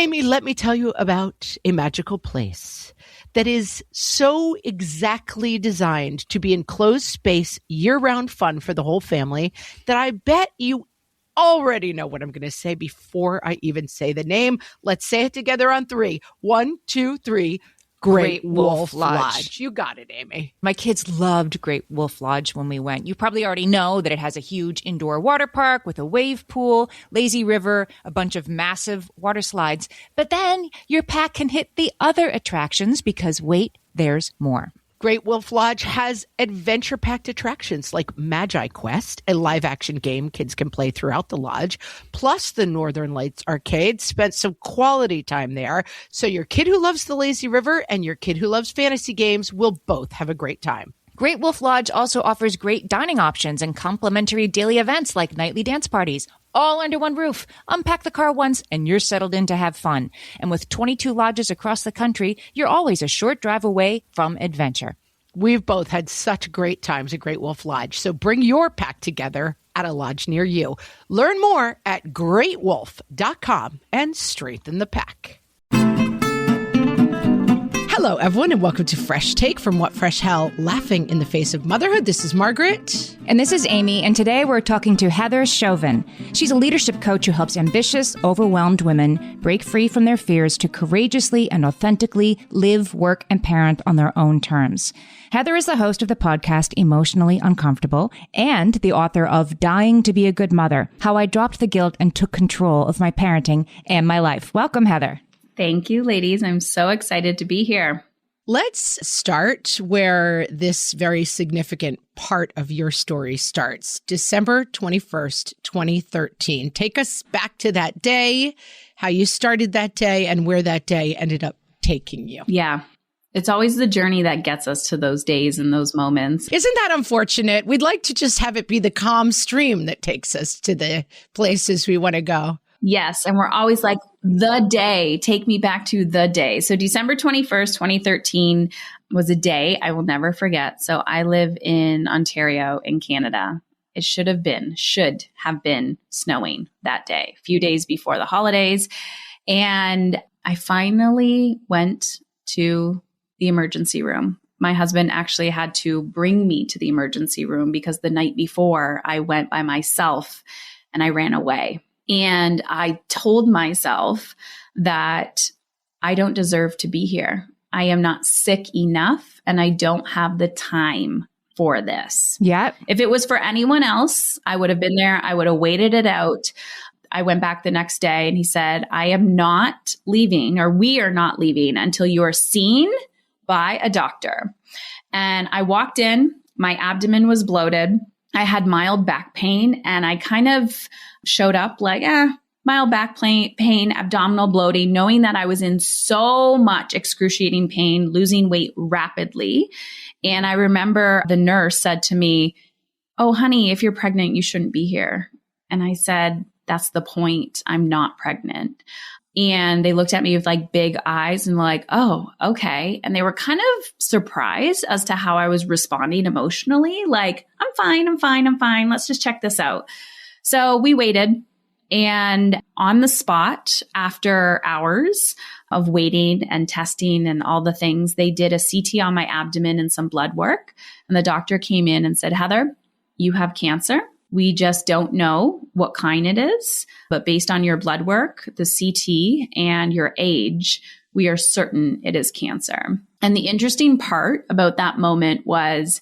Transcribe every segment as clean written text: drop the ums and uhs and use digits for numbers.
Amy, let me tell you about a magical place that is so exactly designed to be enclosed space, year-round fun for the whole family that I bet you already know what I'm going to say before I even say the name. Let's say it together on three. 1, 2, 3. Great Wolf Lodge. You got it, Amy. My kids loved Great Wolf Lodge when we went. You probably already know that it has a huge indoor water park with a wave pool, lazy river, a bunch of massive water slides. But then your pack can hit the other attractions because wait, there's more. Great Wolf Lodge has adventure-packed attractions like Magi Quest, a live-action game kids can play throughout the lodge, plus the Northern Lights Arcade. Spent some quality time there, so your kid who loves the lazy river and your kid who loves fantasy games will both have a great time. Great Wolf Lodge also offers great dining options and complimentary daily events like nightly dance parties, all under one roof. Unpack the car once and you're settled in to have fun. And with 22 lodges across the country, you're always a short drive away from adventure. We've both had such great times at Great Wolf Lodge, so bring your pack together at a lodge near you. Learn more at greatwolf.com and strengthen the pack. Hello, everyone, and welcome to Fresh Take from What Fresh Hell, Laughing in the Face of Motherhood. This is Margaret. And this is Amy, and today we're talking to Heather Chauvin. She's a leadership coach who helps ambitious, overwhelmed women break free from their fears to courageously and authentically live, work, and parent on their own terms. Heather is the host of the podcast Emotionally Uncomfortable and the author of Dying to be a Good Mother, How I Dropped the Guilt and Took Control of My Parenting and My Life. Welcome, Heather. Thank you, ladies. I'm so excited to be here. Let's start where this very significant part of your story starts. December 21st, 2013. Take us back to that day, how you started that day, and where that day ended up taking you. Yeah. It's always the journey that gets us to those days and those moments. Isn't that unfortunate? We'd like to just have it be the calm stream that takes us to the places we want to go. Yes. And we're always like, the day, take me back to the day. So December 21st, 2013 was a day I will never forget. So I live in Ontario in Canada. It should have been snowing that day, a few days before the holidays. And I finally went to the emergency room. My husband actually had to bring me to the emergency room because the night before I went by myself and I ran away. And I told myself that I don't deserve to be here. I am not sick enough and I don't have the time for this. Yeah. If it was for anyone else, I would have been there. I would have waited it out. I went back the next day and he said, I am not leaving, or we are not leaving until you are seen by a doctor. And I walked in, my abdomen was bloated. I had mild back pain and I kind of showed up like, mild back pain, abdominal bloating, knowing that I was in so much excruciating pain, losing weight rapidly. And I remember the nurse said to me, oh, honey, if you're pregnant, you shouldn't be here. And I said, that's the point. I'm not pregnant. And they looked at me with like big eyes and were like, oh, okay. And they were kind of surprised as to how I was responding emotionally. Like, I'm fine. Let's just check this out. So we waited, and on the spot, after hours of waiting and testing and all the things, they did a CT on my abdomen and some blood work. And the doctor came in and said, Heather, you have cancer. We just don't know what kind it is, but based on your blood work, the CT, and your age, we are certain it is cancer. And the interesting part about that moment was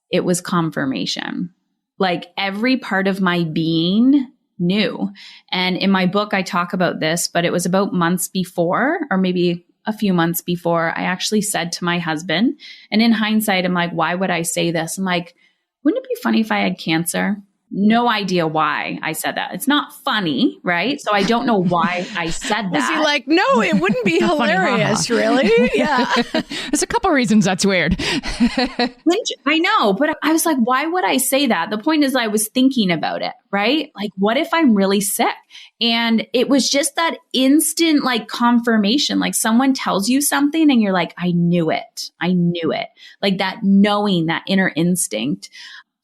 it was confirmation. Like every part of my being knew. And in my book, I talk about this, but it was about months before, or maybe a few months before, I actually said to my husband, and in hindsight, I'm like, why would I say this? I'm like, wouldn't it be funny if I had cancer? No idea why I said that. It's not funny, right? So I don't know why I said that. Was he like, no, it wouldn't be hilarious, really? Yeah. There's a couple reasons that's weird. I know, but I was like, why would I say that? The point is I was thinking about it, right? Like, what if I'm really sick? And it was just that instant like confirmation, like someone tells you something and you're like, I knew it. Like that knowing, that inner instinct.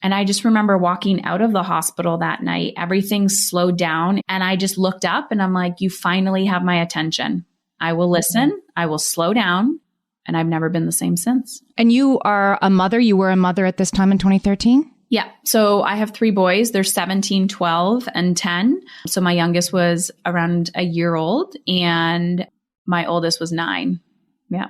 And I just remember walking out of the hospital that night, everything slowed down. And I just looked up and I'm like, you finally have my attention. I will listen. I will slow down. And I've never been the same since. And you are a mother. You were a mother at this time in 2013? Yeah. So I have 3 boys. They're 17, 12, and 10. So my youngest was around a year old and my oldest was 9. Yeah.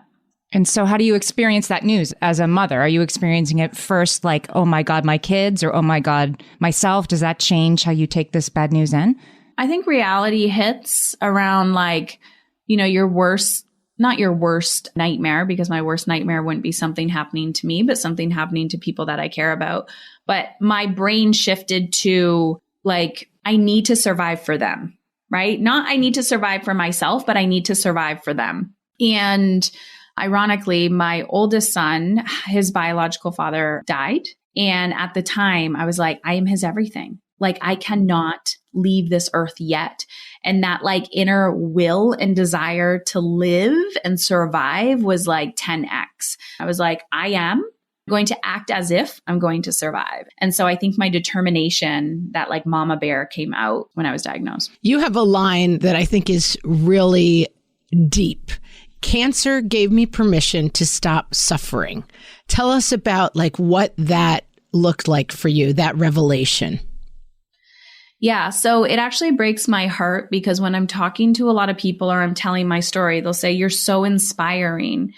And so how do you experience that news as a mother? Are you experiencing it first like, oh my God, my kids, or oh my God, myself? Does that change how you take this bad news in? I think reality hits around like, your worst, not your worst nightmare, because my worst nightmare wouldn't be something happening to me, but something happening to people that I care about. But my brain shifted to like, I need to survive for them, right? Not I need to survive for myself, but I need to survive for them. And ironically, my oldest son, his biological father died. And at the time I was like, I am his everything. Like I cannot leave this earth yet. And that like inner will and desire to live and survive was like 10x. I was like, I am going to act as if I'm going to survive. And so I think my determination, that like mama bear, came out when I was diagnosed. You have a line that I think is really deep. Cancer gave me permission to stop suffering. Tell us about like what that looked like for you, that revelation. Yeah. So it actually breaks my heart because when I'm talking to a lot of people or I'm telling my story, they'll say, you're so inspiring,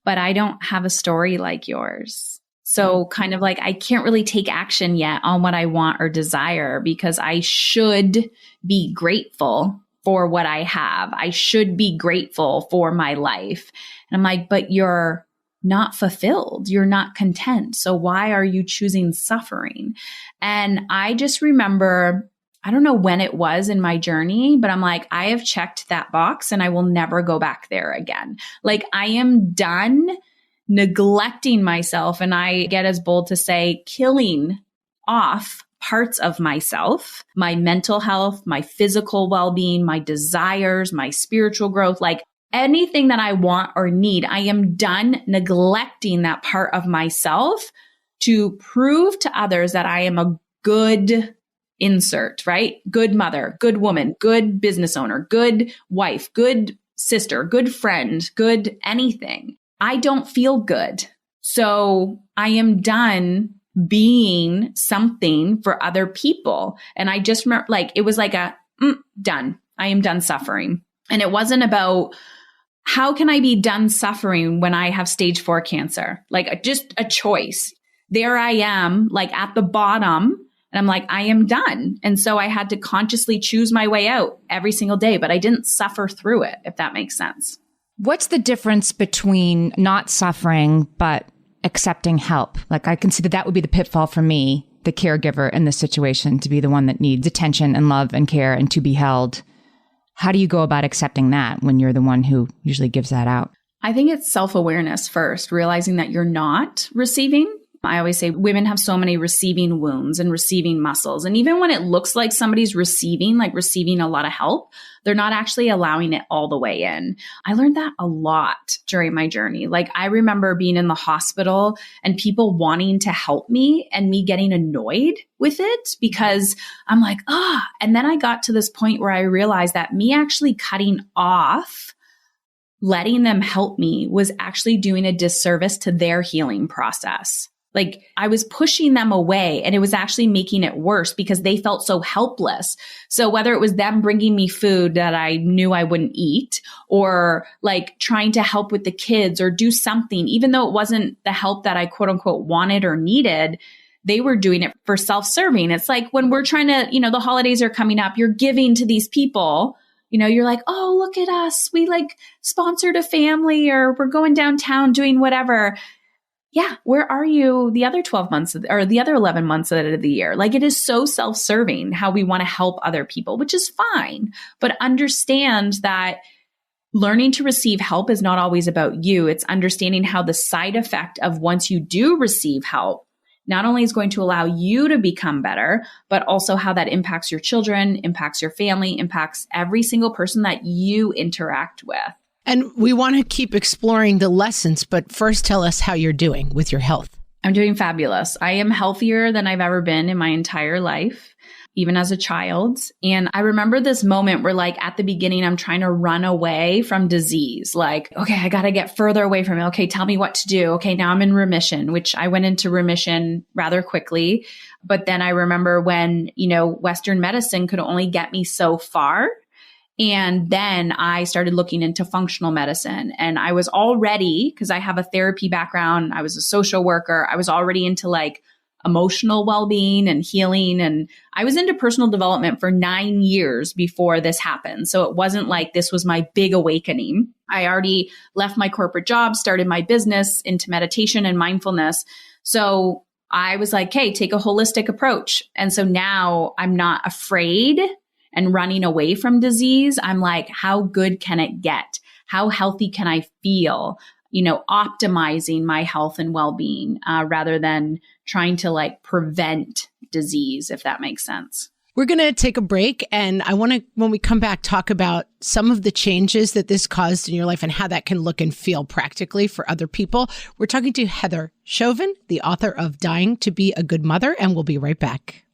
but I don't have a story like yours. So kind of like, I can't really take action yet on what I want or desire because I should be grateful for what I have. I should be grateful for my life. And I'm like, but you're not fulfilled. You're not content. So why are you choosing suffering? And I just remember, I don't know when it was in my journey, but I'm like, I have checked that box and I will never go back there again. Like I am done neglecting myself. And I get as bold to say, killing off parts of myself, my mental health, my physical well-being, my desires, my spiritual growth, like anything that I want or need. I am done neglecting that part of myself to prove to others that I am a good insert, right? Good mother, good woman, good business owner, good wife, good sister, good friend, good anything. I don't feel good. So I am done being something for other people. And I just remember like, it was like done. I am done suffering. And it wasn't about how can I be done suffering when I have stage 4 cancer? Like just a choice. There I am like at the bottom and I'm like, I am done. And so I had to consciously choose my way out every single day, but I didn't suffer through it, if that makes sense. What's the difference between not suffering, but accepting help? Like I can see that would be the pitfall for me, the caregiver in this situation, to be the one that needs attention and love and care and to be held. How do you go about accepting that when you're the one who usually gives that out? I think it's self-awareness first, realizing that you're not receiving. I always say women have so many receiving wounds and receiving muscles. And even when it looks like somebody's receiving, like receiving a lot of help, they're not actually allowing it all the way in. I learned that a lot during my journey. Like I remember being in the hospital and people wanting to help me and me getting annoyed with it because I'm like, and then I got to this point where I realized that me actually cutting off letting them help me was actually doing a disservice to their healing process. Like I was pushing them away and it was actually making it worse because they felt so helpless. So whether it was them bringing me food that I knew I wouldn't eat or like trying to help with the kids or do something, even though it wasn't the help that I quote unquote wanted or needed, they were doing it for self-serving. It's like when we're trying to, the holidays are coming up, you're giving to these people. You're like, oh, look at us. We like sponsored a family or we're going downtown doing whatever. Yeah. Where are you the other 12 months or the other 11 months of the year? Like it is so self-serving how we want to help other people, which is fine. But understand that learning to receive help is not always about you. It's understanding how the side effect of once you do receive help not only is going to allow you to become better, but also how that impacts your children, impacts your family, impacts every single person that you interact with. And we want to keep exploring the lessons, but first tell us how you're doing with your health. I'm doing fabulous. I am healthier than I've ever been in my entire life, even as a child. And I remember this moment where like at the beginning, I'm trying to run away from disease. Like, okay, I got to get further away from it. Okay, tell me what to do. Okay, now I'm in remission, which I went into remission rather quickly. But then I remember when, Western medicine could only get me so far. And then I started looking into functional medicine, and I was already, because I have a therapy background, I was a social worker, I was already into like emotional well-being and healing. And I was into personal development for 9 years before this happened. So it wasn't like this was my big awakening. I already left my corporate job, started my business into meditation and mindfulness. So I was like, hey, take a holistic approach. And so now I'm not afraid and running away from disease. I'm like, how good can it get? How healthy can I feel? Optimizing my health and well-being rather than trying to like prevent disease, if that makes sense. We're going to take a break, and I want to, when we come back, talk about some of the changes that this caused in your life and how that can look and feel practically for other people. We're talking to Heather Chauvin, the author of Dying to Be a Good Mother, and we'll be right back.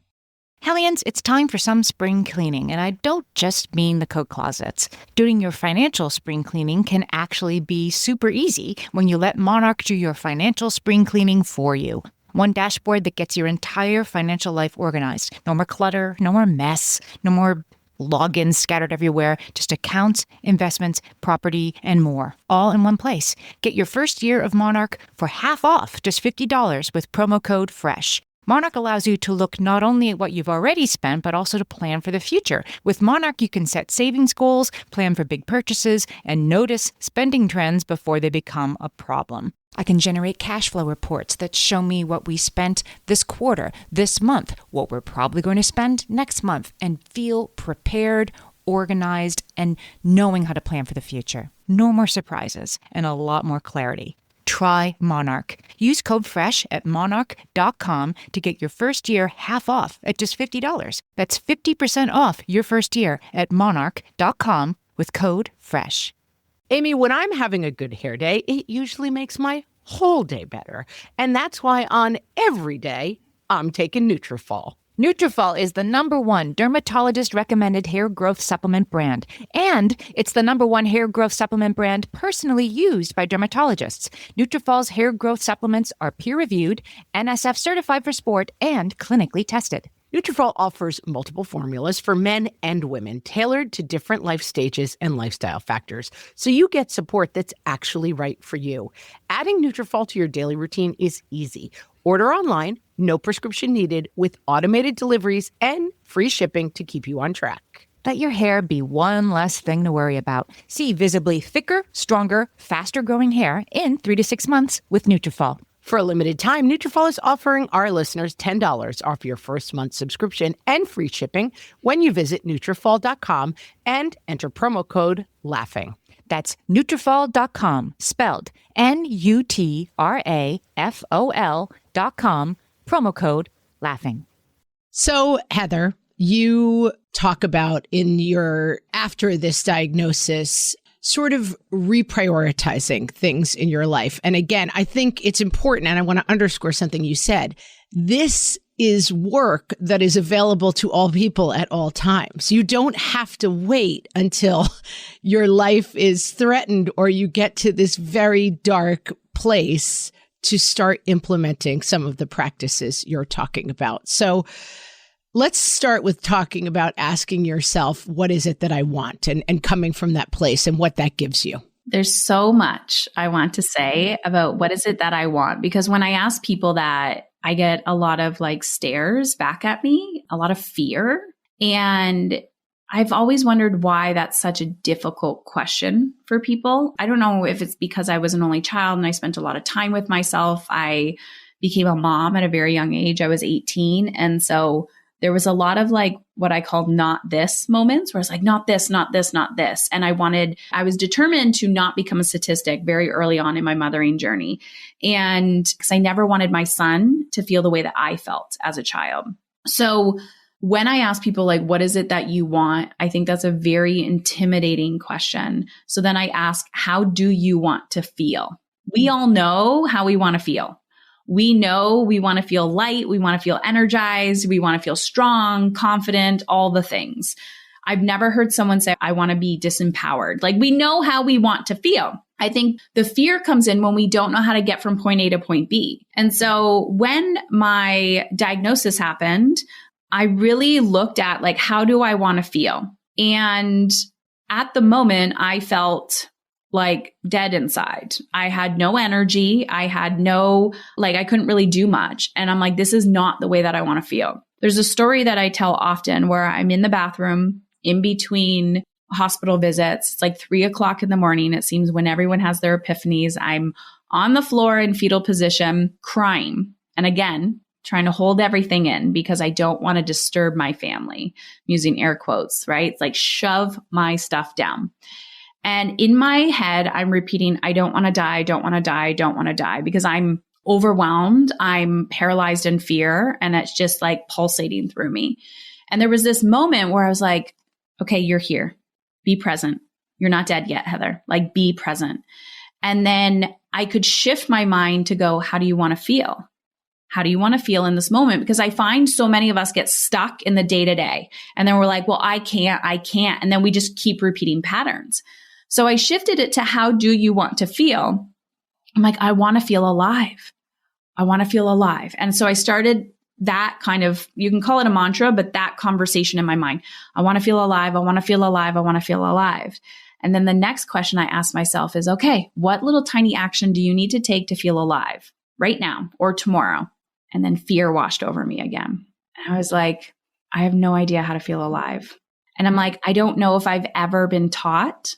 Hellions, it's time for some spring cleaning, and I don't just mean the coat closets. Doing your financial spring cleaning can actually be super easy when you let Monarch do your financial spring cleaning for you. One dashboard that gets your entire financial life organized. No more clutter, no more mess, no more logins scattered everywhere, just accounts, investments, property, and more, all in one place. Get your first year of Monarch for half off, just $50 with promo code FRESH. Monarch allows you to look not only at what you've already spent, but also to plan for the future. With Monarch, you can set savings goals, plan for big purchases, and notice spending trends before they become a problem. I can generate cash flow reports that show me what we spent this quarter, this month, what we're probably going to spend next month, and feel prepared, organized, and knowing how to plan for the future. No more surprises and a lot more clarity. Try Monarch. Use code FRESH at monarch.com to get your first year half off at just $50. That's 50% off your first year at monarch.com with code FRESH. Amy, when I'm having a good hair day, it usually makes my whole day better. And that's why on every day, I'm taking Nutrafol. Nutrafol is the #1 dermatologist-recommended hair growth supplement brand, and it's the #1 hair growth supplement brand personally used by dermatologists. Nutrafol's hair growth supplements are peer-reviewed, NSF certified for sport, and clinically tested. Nutrafol offers multiple formulas for men and women, tailored to different life stages and lifestyle factors, so you get support that's actually right for you. Adding Nutrafol to your daily routine is easy. Order online, no prescription needed, with automated deliveries and free shipping to keep you on track. Let your hair be one less thing to worry about. See visibly thicker, stronger, faster-growing hair in 3 to 6 months with Nutrafol. For a limited time, Nutrafol is offering our listeners $10 off your first month subscription and free shipping when you visit Nutrafol.com and enter promo code LAUGHING. That's Nutrafol.com, spelled Nutrafol.com, promo code LAUGHING. So, Heather, you talk about in your, after this diagnosis, sort of reprioritizing things in your life. And again, I think it's important, and I want to underscore something you said. This is work that is available to all people at all times. You don't have to wait until your life is threatened or you get to this very dark place to start implementing some of the practices you're talking about. So let's start with talking about asking yourself, what is it that I want, and coming from that place and what that gives you. There's so much I want to say about what is it that I want, because when I ask people that, I get a lot of like stares back at me, a lot of fear. And I've always wondered why that's such a difficult question for people. I don't know if it's because I was an only child and I spent a lot of time with myself. I became a mom at a very young age. I was 18. And so there was a lot of like what I called not this moments where it's like, not this, not this, not this. And I was determined to not become a statistic very early on in my mothering journey. And because I never wanted my son to feel the way that I felt as a child. So when I ask people like, what is it that you want? I think that's a very intimidating question. So then I ask, how do you want to feel? We all know how we want to feel. We know we want to feel light. We want to feel energized. We want to feel strong, confident, all the things. I've never heard someone say, I want to be disempowered. Like, we know how we want to feel. I think the fear comes in when we don't know how to get from point A to point B. And so when my diagnosis happened, I really looked at like, how do I want to feel? And at the moment, I felt like dead inside. I had no energy. I had no, like, I couldn't really do much. And I'm like, this is not the way that I want to feel. There's a story that I tell often where I'm in the bathroom in between hospital visits. It's like 3:00 in the morning. It seems when everyone has their epiphanies, I'm on the floor in fetal position, crying. And again, trying to hold everything in because I don't want to disturb my family. I'm using air quotes, right? It's like shove my stuff down. And in my head, I'm repeating, I don't want to die. I don't want to die. I don't want to die, because I'm overwhelmed. I'm paralyzed in fear, and it's just like pulsating through me. And there was this moment where I was like, okay, you're here. Be present. You're not dead yet, Heather. Like, be present. And then I could shift my mind to go, how do you want to feel? How do you want to feel in this moment? Because I find so many of us get stuck in the day to day. And then we're like, well, I can't. And then we just keep repeating patterns. So I shifted it to, how do you want to feel? I'm like, I want to feel alive. I want to feel alive. And so I started that kind of, you can call it a mantra, but that conversation in my mind. I want to feel alive. I want to feel alive. I want to feel alive. And then the next question I ask myself is, okay, what little tiny action do you need to take to feel alive right now or tomorrow? And then fear washed over me again. And I was like, I have no idea how to feel alive. And I'm like, I don't know if I've ever been taught,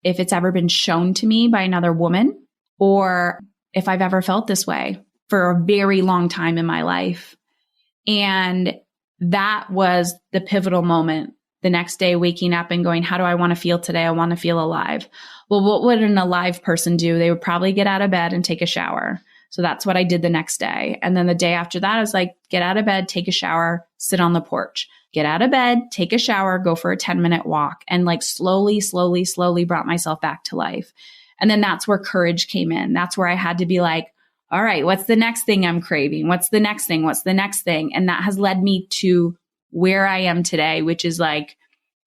if it's ever been shown to me by another woman, or if I've ever felt this way for a very long time in my life. And that was the pivotal moment. The next day, waking up and going, how do I want to feel today? I want to feel alive. Well, what would an alive person do? They would probably get out of bed and take a shower. So that's what I did the next day. And then the day after that, I was like, get out of bed, take a shower, sit on the porch. Get out of bed, take a shower, go for a 10-minute walk, and like slowly brought myself back to life. And then that's where courage came in. That's where I had to be like, all right, what's the next thing I'm craving? What's the next thing? What's the next thing? And that has led me to where I am today, which is like,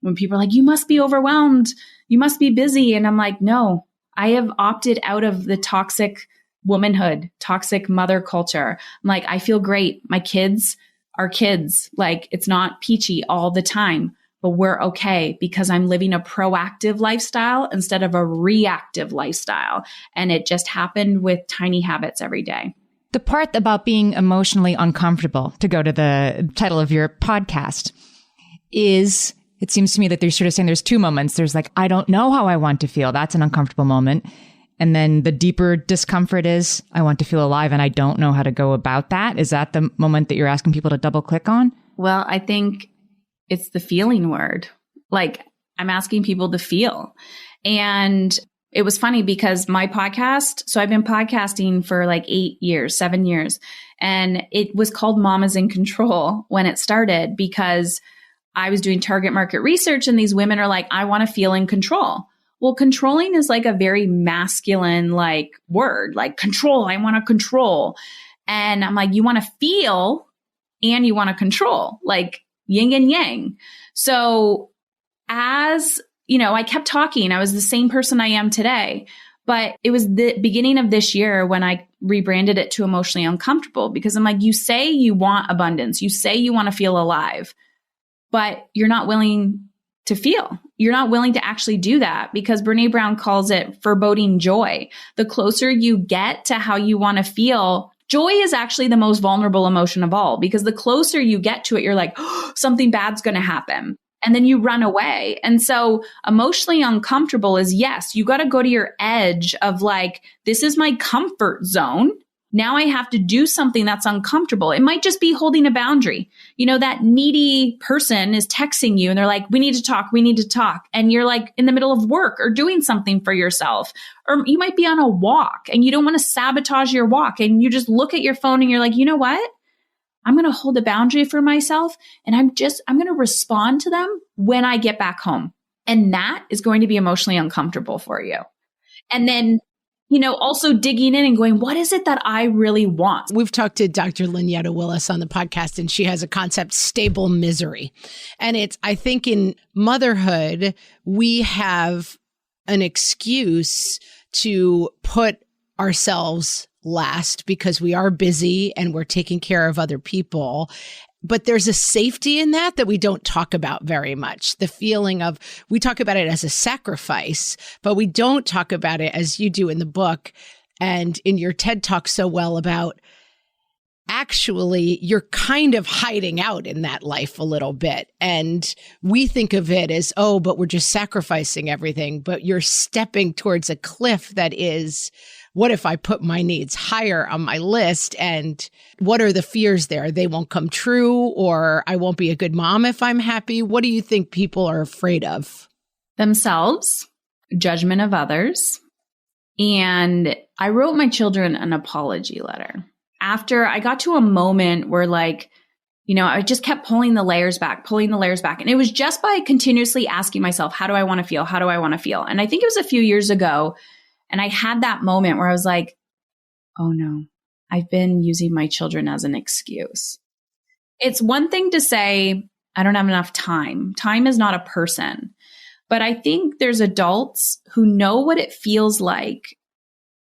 when people are like, you must be overwhelmed, you must be busy. And I'm like, no, I have opted out of the toxic womanhood, toxic mother culture. I'm like, I feel great. My kids are kids. Like, it's not peachy all the time, but we're okay because I'm living a proactive lifestyle instead of a reactive lifestyle. And it just happened with tiny habits every day. The part about being emotionally uncomfortable, to go to the title of your podcast, is, it seems to me that they're sort of saying there's two moments. There's like, I don't know how I want to feel. That's an uncomfortable moment. And then the deeper discomfort is, I want to feel alive and I don't know how to go about that. Is that the moment that you're asking people to double click on? Well, I think it's the feeling word. Like, I'm asking people to feel. And it was funny because my podcast, so I've been podcasting for like 7 years, and it was called Mama's in Control when it started because I was doing target market research and these women are like, I want to feel in control. Well, controlling is like a very masculine like word, like control. I want to control. And I'm like, you want to feel and you want to control, like yin and yang. So as you know, I kept talking. I was the same person I am today, but it was the beginning of this year when I rebranded it to emotionally uncomfortable, because I'm like, you say you want abundance. You say you want to feel alive, but you're not willing to feel. You're not willing to actually do that, because Brene Brown calls it foreboding joy. The closer you get to how you want to feel, joy is actually the most vulnerable emotion of all, because the closer you get to it, you're like, oh, something bad's going to happen. And then you run away. And so emotionally uncomfortable is, yes, you got to go to your edge of like, this is my comfort zone. Now I have to do something that's uncomfortable. It might just be holding a boundary. You know, that needy person is texting you and they're like, we need to talk. We need to talk. And you're like in the middle of work or doing something for yourself. Or you might be on a walk and you don't want to sabotage your walk. And you just look at your phone and you're like, you know what? I'm going to hold a boundary for myself, and I'm going to respond to them when I get back home. And that is going to be emotionally uncomfortable for you. And then also digging in and going, what is it that I really want? We've talked to Dr. Lynetta Willis on the podcast, and she has a concept, stable misery. And I think in motherhood, we have an excuse to put ourselves last because we are busy and we're taking care of other people. But there's a safety in that we don't talk about very much. The feeling of, we talk about it as a sacrifice, but we don't talk about it as you do in the book and in your TED Talk so well about actually you're kind of hiding out in that life a little bit. And we think of it as, oh, but we're just sacrificing everything. But you're stepping towards a cliff that is, what if I put my needs higher on my list? And what are the fears there? They won't come true, or I won't be a good mom if I'm happy. What do you think people are afraid of? Themselves, judgment of others. And I wrote my children an apology letter. After I got to a moment where I just kept pulling the layers back. And it was just by continuously asking myself, how do I want to feel? How do I want to feel? And I think it was a few years ago. And I had that moment where I was like, oh no, I've been using my children as an excuse. It's one thing to say, I don't have enough time. Time is not a person. But I think there's adults who know what it feels like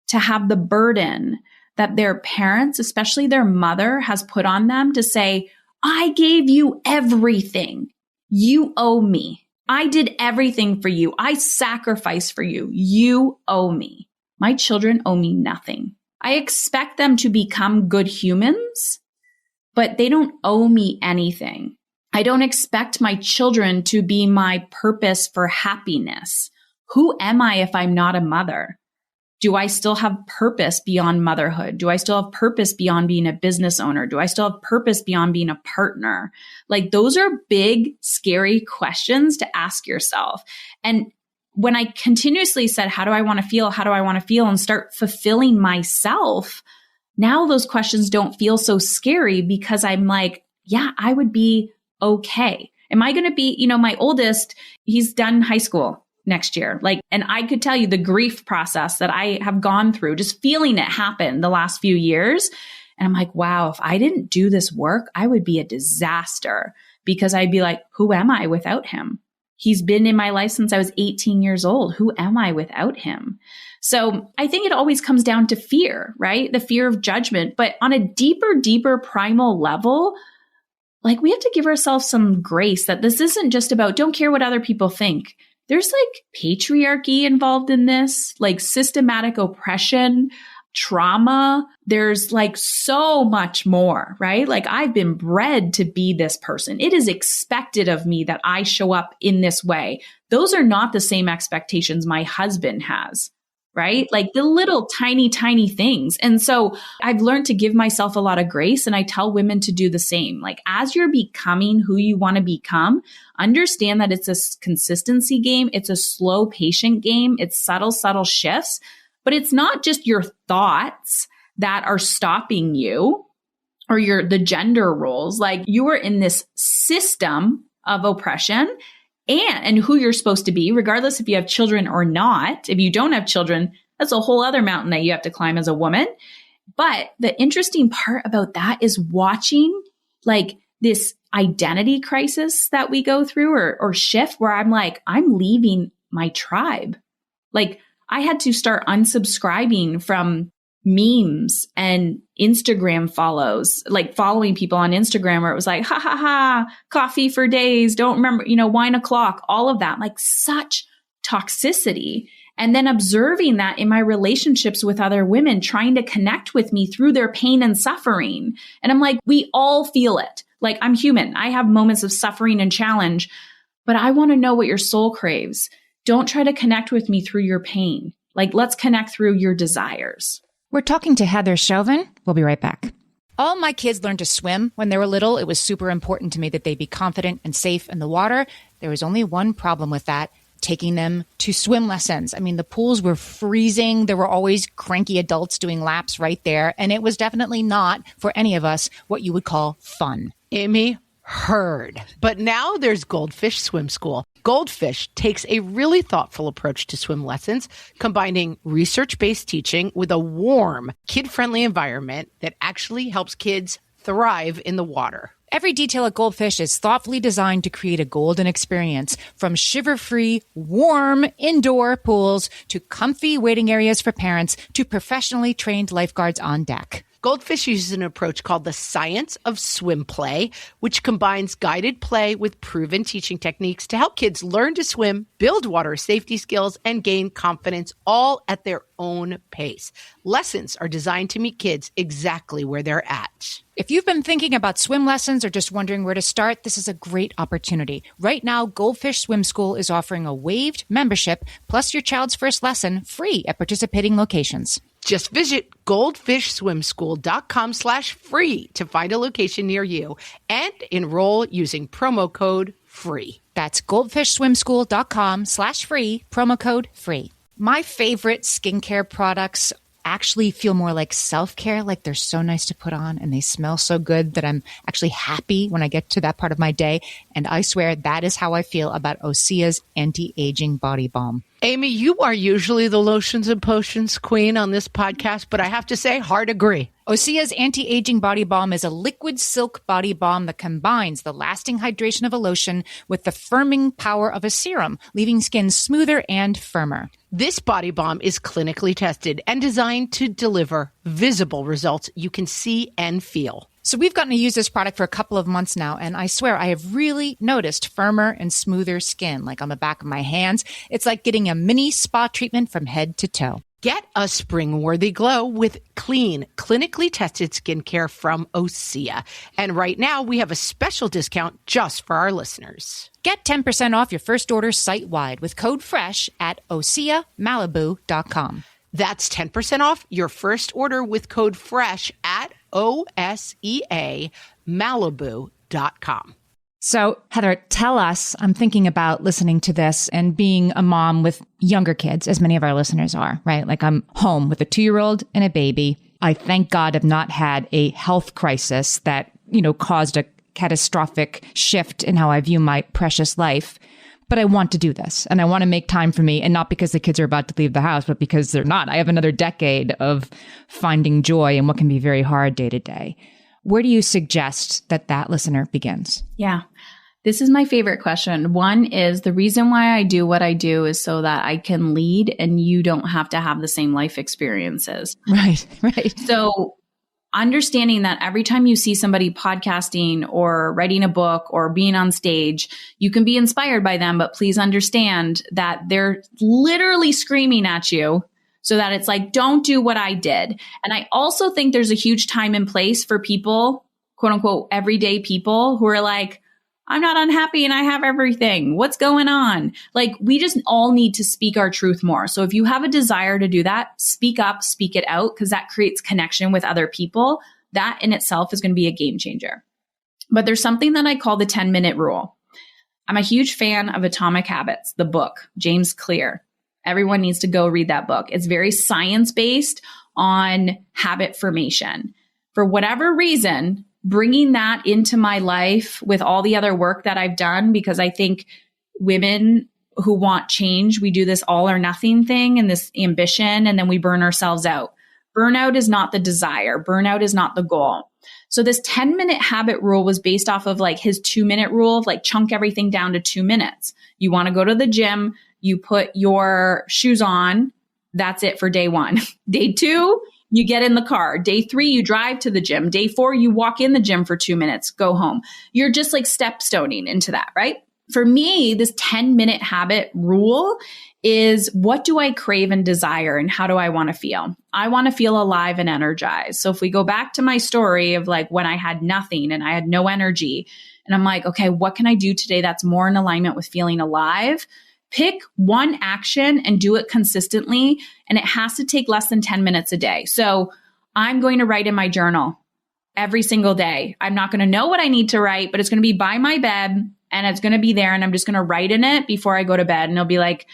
to have the burden that their parents, especially their mother, has put on them to say, I gave you everything. You owe me. I did everything for you. I sacrificed for you. You owe me. My children owe me nothing. I expect them to become good humans, but they don't owe me anything. I don't expect my children to be my purpose for happiness. Who am I if I'm not a mother? Do I still have purpose beyond motherhood? Do I still have purpose beyond being a business owner? Do I still have purpose beyond being a partner? Those are big, scary questions to ask yourself. And when I continuously said, how do I want to feel? How do I want to feel? And start fulfilling myself, now those questions don't feel so scary because I'm like, yeah, I would be okay. Am I going to be, my oldest, he's done high school next year. And I could tell you the grief process that I have gone through, just feeling it happen the last few years. And I'm like, wow, if I didn't do this work, I would be a disaster because I'd be like, who am I without him? He's been in my life since I was 18 years old. Who am I without him? So I think it always comes down to fear, right? The fear of judgment, but on a deeper primal level, we have to give ourselves some grace that this isn't just about don't care what other people think. There's patriarchy involved in this, systematic oppression, trauma. There's so much more, right? I've been bred to be this person. It is expected of me that I show up in this way. Those are not the same expectations my husband has, right? The little tiny things. And so I've learned to give myself a lot of grace, and I tell women to do the same. As you're becoming who you want to become, understand that it's a consistency game. It's a slow, patient game. It's subtle shifts, but it's not just your thoughts that are stopping you or the gender roles. You are in this system of oppression and who you're supposed to be, regardless if you have children or not. If you don't have children, that's a whole other mountain that you have to climb as a woman. But the interesting part about that is watching this identity crisis that we go through or shift where I'm I'm leaving my tribe. I had to start unsubscribing from memes and Instagram follows, following people on Instagram where it was ha ha ha, coffee for days, don't remember, wine o'clock, all of that, such toxicity. And then observing that in my relationships with other women trying to connect with me through their pain and suffering. And I'm we all feel it. I'm human. I have moments of suffering and challenge, but I want to know what your soul craves. Don't try to connect with me through your pain. Let's connect through your desires. We're talking to Heather Chauvin. We'll be right back. All my kids learned to swim when they were little. It was super important to me that they be confident and safe in the water. There was only one problem with that, taking them to swim lessons. The pools were freezing. There were always cranky adults doing laps right there. And it was definitely not, for any of us, what you would call fun. Amy, heard. But now there's Goldfish Swim School. Goldfish takes a really thoughtful approach to swim lessons, combining research-based teaching with a warm, kid-friendly environment that actually helps kids thrive in the water. Every detail at Goldfish is thoughtfully designed to create a golden experience, from shiver-free, warm indoor pools to comfy waiting areas for parents to professionally trained lifeguards on deck. Goldfish uses an approach called the science of swim play, which combines guided play with proven teaching techniques to help kids learn to swim, build water safety skills, and gain confidence, all at their own pace. Lessons are designed to meet kids exactly where they're at. If you've been thinking about swim lessons or just wondering where to start, this is a great opportunity. Right now, Goldfish Swim School is offering a waived membership plus your child's first lesson free at participating locations. Just visit goldfishswimschool.com/free to find a location near you and enroll using promo code FREE. That's goldfishswimschool.com/free, promo code FREE. My favorite skincare products actually feel more like self-care, like they're so nice to put on and they smell so good that I'm actually happy when I get to that part of my day. And I swear that is how I feel about Osea's anti-aging body balm. Amy, you are usually the lotions and potions queen on this podcast, but I have to say, hard agree. Osea's anti-aging body balm is a liquid silk body balm that combines the lasting hydration of a lotion with the firming power of a serum, leaving skin smoother and firmer. This body balm is clinically tested and designed to deliver visible results you can see and feel. So we've gotten to use this product for a couple of months now, and I swear I have really noticed firmer and smoother skin, like on the back of my hands. It's like getting a mini spa treatment from head to toe. Get a spring-worthy glow with clean, clinically tested skincare from Osea. And right now, we have a special discount just for our listeners. Get 10% off your first order site-wide with code FRESH at OseaMalibu.com. That's 10% off your first order with code FRESH at OSEAMalibu.com. So, Heather, tell us, I'm thinking about listening to this and being a mom with younger kids, as many of our listeners are, right? Like I'm home with a 2-year-old and a baby. I, thank God, have not had a health crisis that, caused a catastrophic shift in how I view my precious life. But I want to do this and I want to make time for me, and not because the kids are about to leave the house, but because they're not. I have another decade of finding joy in what can be very hard day to day. Where do you suggest that listener begins? Yeah, this is my favorite question. One is, the reason why I do what I do is so that I can lead and you don't have to have the same life experiences. Right. So understanding that every time you see somebody podcasting or writing a book or being on stage, you can be inspired by them, but please understand that they're literally screaming at you so that it's like, don't do what I did. And I also think there's a huge time and place for people, quote unquote, everyday people who are like, I'm not unhappy and I have everything. What's going on? Like, we just all need to speak our truth more. So if you have a desire to do that, speak up, speak it out, because that creates connection with other people. That in itself is going to be a game changer. But there's something that I call the 10-minute rule. I'm a huge fan of Atomic Habits, the book, James Clear. Everyone needs to go read that book. It's very science-based on habit formation. For whatever reason, bringing that into my life with all the other work that I've done, because I think women who want change, we do this all or nothing thing and this ambition, and then we burn ourselves out. Burnout is not the desire. Burnout is not the goal. So this 10-minute habit rule was based off of like his 2-minute rule of like chunk everything down to 2 minutes. You want to go to the gym, you put your shoes on. That's it for day 1. Day 2, you get in the car. Day 3, you drive to the gym. Day 4, you walk in the gym for 2 minutes, go home. You're just like step stoning into that, right? For me, this 10-minute habit rule is, what do I crave and desire and how do I want to feel? I want to feel alive and energized. So if we go back to my story of like when I had nothing and I had no energy, and I'm like, okay, what can I do today that's more in alignment with feeling alive? Pick one action and do it consistently. And it has to take less than 10 minutes a day. So I'm going to write in my journal every single day. I'm not going to know what I need to write, but it's going to be by my bed and it's going to be there. And I'm just going to write in it before I go to bed. And it'll be like,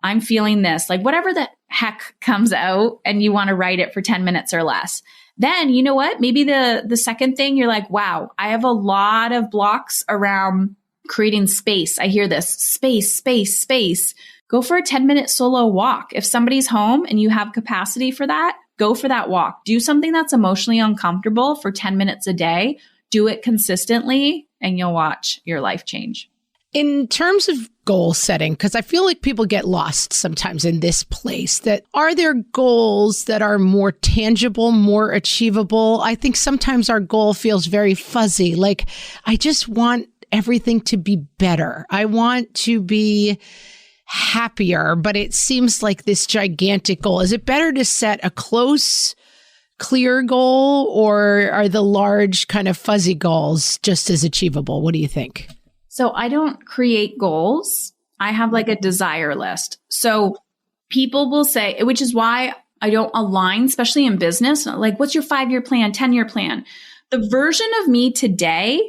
I'm feeling this, like whatever the heck comes out, and you want to write it for 10 minutes or less. Then, you know what? Maybe the second thing, you're like, wow, I have a lot of blocks around creating space. I hear this space, space, space. Go for a 10-minute solo walk. If somebody's home and you have capacity for that, go for that walk. Do something that's emotionally uncomfortable for 10 minutes a day. Do it consistently and you'll watch your life change. In terms of goal setting, because I feel like people get lost sometimes in this place, that are there goals that are more tangible, more achievable? I think sometimes our goal feels very fuzzy. Like, I just want everything to be better. I want to be happier, but it seems like this gigantic goal. Is it better to set a close, clear goal, or are the large kind of fuzzy goals just as achievable? What do you think? So I don't create goals. I have like a desire list. So people will say, which is why I don't align, especially in business. Like, what's your 5-year plan, 10-year plan? The version of me today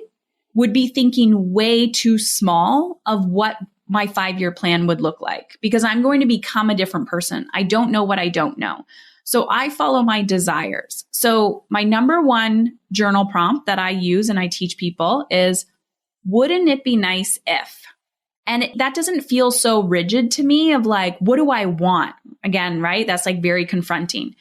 would be thinking way too small of what my 5-year plan would look like, because I'm going to become a different person. I don't know what I don't know. So I follow my desires. So my number one journal prompt that I use and I teach people is, wouldn't it be nice if? And that doesn't feel so rigid to me of like, what do I want? Again, right? That's like very confronting.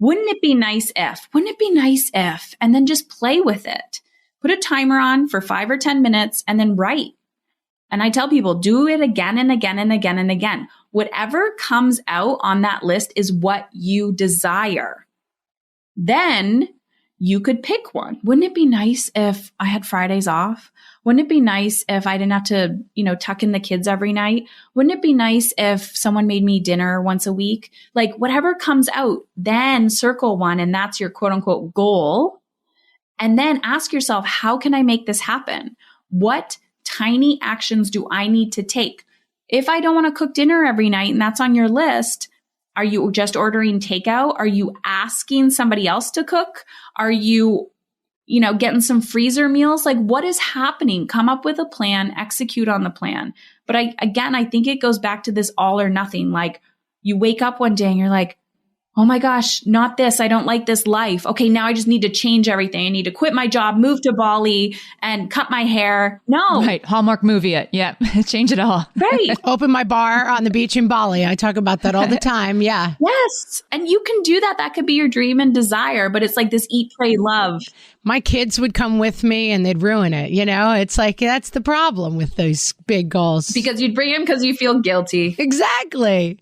Wouldn't it be nice if? Wouldn't it be nice if? And then just play with it. Put a timer on for 5 or 10 minutes and then write. And I tell people, do it again and again and again and again. Whatever comes out on that list is what you desire. Then you could pick one. Wouldn't it be nice if I had Fridays off? Wouldn't it be nice if I didn't have to, tuck in the kids every night? Wouldn't it be nice if someone made me dinner once a week? Like, whatever comes out, then circle one, and that's your quote unquote goal. And then ask yourself, how can I make this happen? What tiny actions do I need to take? If I don't want to cook dinner every night and that's on your list, are you just ordering takeout? Are you asking somebody else to cook? Are you, getting some freezer meals? Like, what is happening? Come up with a plan, execute on the plan. But I think it goes back to this all or nothing. Like, you wake up one day and you're like, oh my gosh, not this. I don't like this life. Okay, now I just need to change everything. I need to quit my job, move to Bali, and cut my hair. No. Right. Hallmark movie it. Yeah. Change it all. Right. Open my bar on the beach in Bali. I talk about that all the time. Yeah. Yes. And you can do that. That could be your dream and desire, but it's like this eat, pray, love. My kids would come with me and they'd ruin it. It's like, that's the problem with those big goals. Because you'd bring them because you feel guilty. Exactly.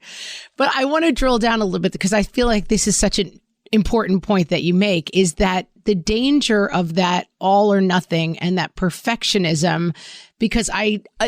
But I want to drill down a little bit because I feel like this is such an important point that you make, is that the danger of that all or nothing and that perfectionism, because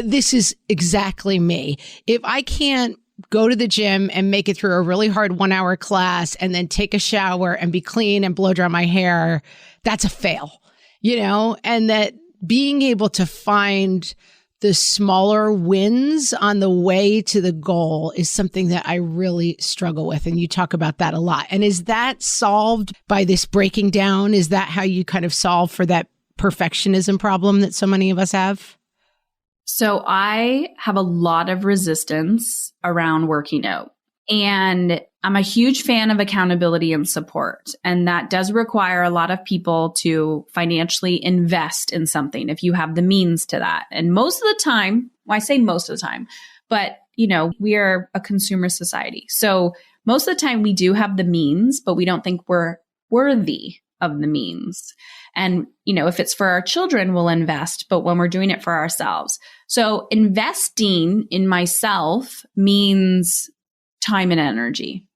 this is exactly me. If I can't go to the gym and make it through a really hard 1-hour class and then take a shower and be clean and blow dry my hair, that's a fail, and that being able to find the smaller wins on the way to the goal is something that I really struggle with. And you talk about that a lot. And is that solved by this breaking down? Is that how you kind of solve for that perfectionism problem that so many of us have? So I have a lot of resistance around working out. And I'm a huge fan of accountability and support. And that does require a lot of people to financially invest in something if you have the means to that. And most of the time, well, I say most of the time, but we are a consumer society. So most of the time we do have the means, but we don't think we're worthy of the means. And, if it's for our children, we'll invest, but when we're doing it for ourselves. So investing in myself means time and energy.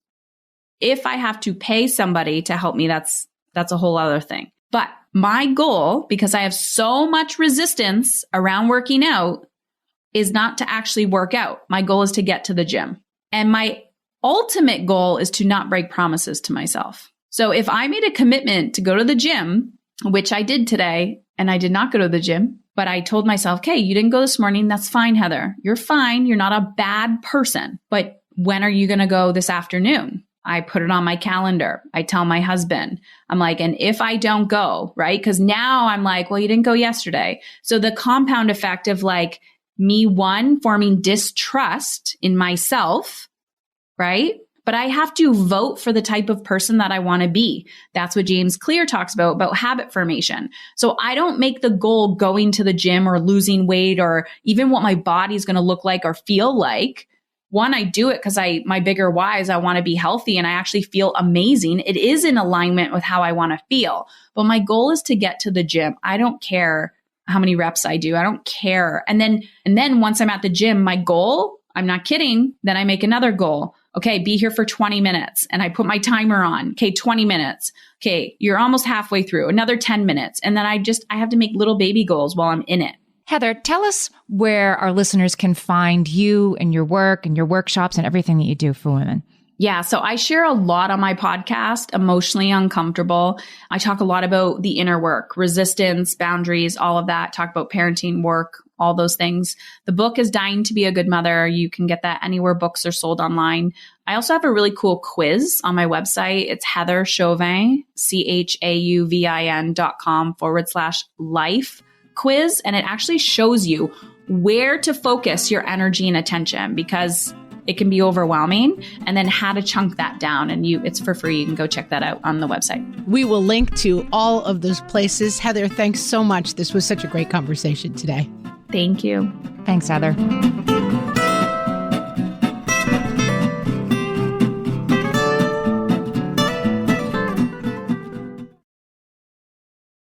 If I have to pay somebody to help me, that's a whole other thing. But my goal, because I have so much resistance around working out, is not to actually work out. My goal is to get to the gym. And my ultimate goal is to not break promises to myself. So if I made a commitment to go to the gym, which I did today, and I did not go to the gym, but I told myself, okay, you didn't go this morning. That's fine, Heather. You're fine. You're not a bad person. But when are you going to go this afternoon? I put it on my calendar. I tell my husband, I'm like, and if I don't go, right? Because now I'm like, well, you didn't go yesterday. So the compound effect of like me, one, forming distrust in myself, right? but I have to vote for the type of person that I want to be. That's what James Clear talks about habit formation. So I don't make the goal going to the gym or losing weight or even what my body's going to look like or feel like. One, I do it because my bigger why is I want to be healthy and I actually feel amazing. It is in alignment with how I want to feel. But my goal is to get to the gym. I don't care how many reps I do. I don't care. And then once I'm at the gym, my goal, I'm not kidding, then I make another goal. Okay, be here for 20 minutes. And I put my timer on. Okay, 20 minutes. Okay, you're almost halfway through. Another 10 minutes. And then I have to make little baby goals while I'm in it. Heather, tell us where our listeners can find you and your work and your workshops and everything that you do for women. Yeah, so I share a lot on my podcast, Emotionally Uncomfortable. I talk a lot about the inner work, resistance, boundaries, all of that. Talk about parenting, work, all those things. The book is Dying to be a Good Mother. You can get that anywhere books are sold online. I also have a really cool quiz on my website. It's Heather Chauvin, CHAUVIN.com/life quiz. And it actually shows you where to focus your energy and attention because it can be overwhelming, and then how to chunk that down. And it's for free. You can go check that out on the website. We will link to all of those places. Heather, thanks so much. This was such a great conversation today. Thank you. Thanks, Heather.